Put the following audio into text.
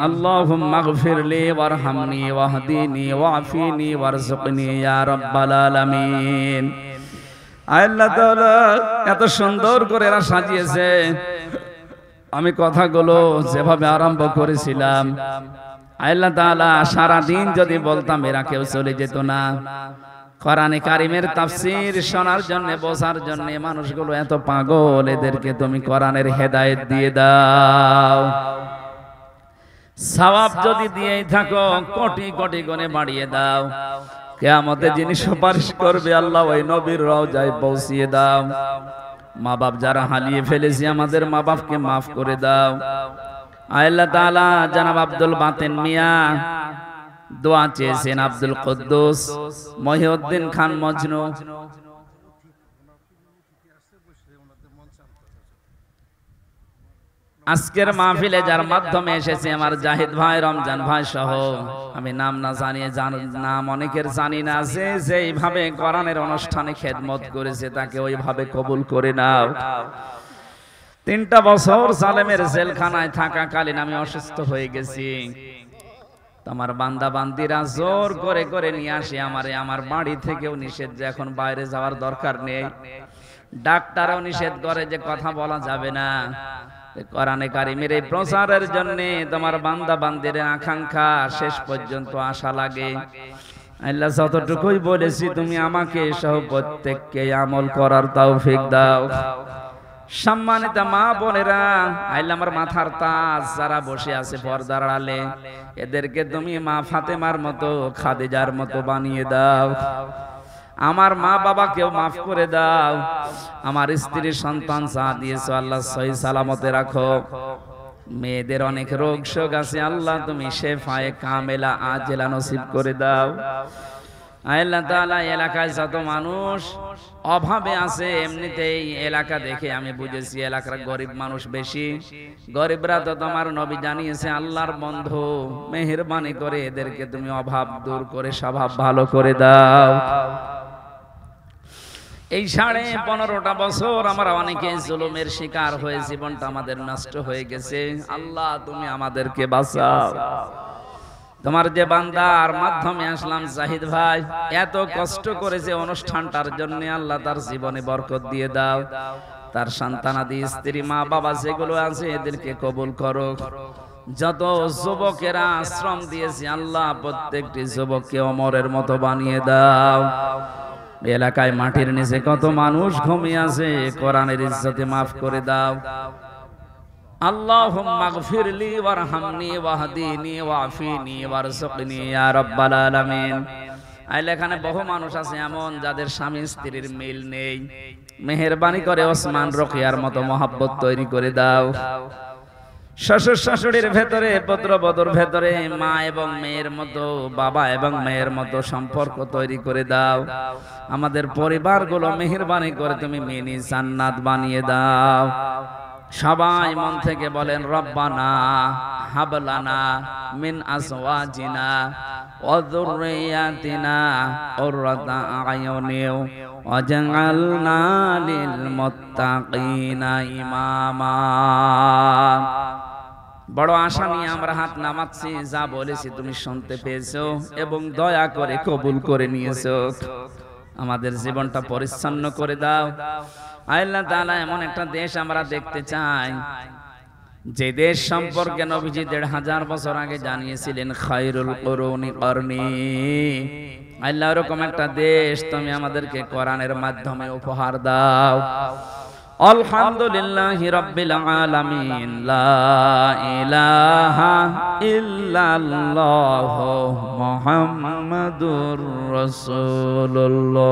اللهم اغفر لي وارحمني واهدني وعافني وارزقني يا رب العالمين। আল্লাহ তাআলা এত সুন্দর করে এরা সাজিয়েছে, আমি কথাগুলো যেভাবে আরম্ভ করেছিলাম আল্লাহ তাআলা সারা দিন যদি বলতাম এরা কেউ চলে যেত না। কোরআনে কারিমের তাফসীর শোনার জন্য বোঝার জন্য মানুষগুলো এত পাগল, এদেরকে তুমি কোরআনের হেদায়েত দিয়ে দাও। সওয়াব যদি দিয়েই থাকো কোটি কোটি গুণে বাড়িয়ে দাও। কিয়ামতে যিনি সুপারিশ করবে আল্লাহ ওই নবীর রওজায় পৌঁছিয়ে দাও। মা বাপ যারা হারিয়ে ফেলেছি আমাদের মা বাপকে মাফ করে দাও। আল্লাহ তাআলা জনাব আব্দুল বাতেন মিয়া দোয়া চেয়েছেন, আব্দুল কুদ্দুস মহিউদ্দিন খান মজনু, আজকের মাহফিলে যার মাধ্যমে এসেছে আমার জাহিদ ভাই, রমজান ভাই সহ, আমি নাম না জানিয়ে নাম অনেকের জানি না, যে যেইভাবে কোরআনের অনুষ্ঠানে খেদমত করেছে তাকে ওইভাবে কবুল করে নাও। 3টা বছর জালেমের জেলখানায় থাকাকালীন আমি অসুস্থ হয়ে গেছি। তোমার বান্দা বান্দিরা জোর করে করে নিয়ে আসে আমারে, আমার বাড়ি থেকেও নিষেধ যে এখন বাইরে যাওয়ার দরকার নেই, ডাক্তারও নিষেধ করে যে কথা বলা যাবে না। কোরআনে কারিমের এই প্রচারের জন্য তোমার বান্দা বান্দির আকাঙ্ক্ষা শেষ পর্যন্ত আশা লাগে। আল্লাহ যতটুকুই বলেছি তুমি আমাকে সহ প্রত্যেককে আমল করার তৌফিক দাও। সম্মানিত মা বোনেরা, আল্লাহ আমার মাথার তাজ যারা বসে আছে পর্দার আড়ালে, এদেরকে তুমি মা ফাতেমার মতো খাদিজার মতো বানিয়ে দাও। আমার মা বাবাকেও মাফ করে দাও। আমার স্ত্রী সন্তান যা দিয়েছো আল্লাহ সহি সালামতে রাখো। মেয়েদের অনেক রোগ শোক আছে, আল্লাহ তুমি শেফায়ে কামেলা আজেলা নসিব করে দাও। আল্লাহ তাআলা এলাকায় যত মানুষ অভাবে আছে, এমনিতেই এলাকা দেখে আমি বুঝেছি এলাকার গরিব মানুষ বেশি। গরিবরা তো তোমার নবী জানিয়েছে আল্লাহর বন্ধু, মেহেরবানি করে এদেরকে তুমি অভাব দূর করে স্বভাব ভালো করে দাও। এই 15.5টা বছর আমরা অনেকে জুলুমের শিকার হয়ে জীবনটা আমাদের নষ্ট হয়ে গেছে। আল্লাহ তুমি আমাদেরকে বাঁচাও। তোমার যে বান্দার মাধ্যমে আসলাম জাহিদ ভাই, এত কষ্ট করেছে অনুষ্ঠানটার জন্য, আল্লাহ তার জীবনে বরকত দিয়ে দাও। তার সন্তানাদি স্ত্রী মা বাবা যেগুলো আছে এদেরকে কবুল করো। যত যুবকেরা শ্রম দিয়েছে আল্লাহ প্রত্যেকটি যুবককে ওমরের মতো বানিয়ে দাও। এলাকায় মাটির নিচে কত মানুষ ঘুমিয়ে আছে, কোরআনের ইজ্জতে মাফ করে দাও। আল্লাহুম্মা গফিরলি ওয়ারহামনি ওয়াহদিনি ওয়াফিনি ওয়ারযুকনি ইয়া রাব্বাল আলামিন। আইলে এখানে বহু মানুষ আছে এমন যাদের স্বামী স্ত্রীর মিল নেই, মেহেরবানি করে ওসমান রকিয়ার মতো মহব্বত তৈরি করে দাও। শ্বশুর শাশুড়ির ভেতরে, পুত্র বধূর ভেতরে মা এবং মেয়ের মতো, বাবা এবং মেয়ের মতো সম্পর্ক তৈরি করে দাও। আমাদের পরিবারগুলো মেহেরবানি করে তুমি মিনি জান্নাত বানিয়ে দাও। সবাই মন থেকে বলেন রব্বানা হাবলানা মিন আজওয়াজিনা ওয়া যুররিয়াতিনা কুররাতা আয়ুনিন ওয়াজআলনা লিল মুত্তাকিনা ইমামা। বড় আশা নিয়ে আমরা হাত নামাচ্ছি, যা বলেছি তুমি শুনতে পেয়েছো এবং দয়া করে কবুল করে নিয়েছো। আমাদের জীবনটা পরিচ্ছন্ন করে দাও। আল্লাহ তাআলা এমন একটা দেশ আমরা দেখতে চাই যে দেশ সম্পর্কে নবীজি 1500 বছর আগে জানিয়েছিলেন খায়রুল কুরুনি করনি। আল্লাহ এরকম একটা দেশ তুমি আমাদেরকে কোরআনের মাধ্যমে উপহার দাও। আলহামদুলিল্লাহি রাব্বিল আলামিন। লা ইলাহা ইল্লাল্লাহ মুহাম্মাদুর রাসূলুল্লাহ।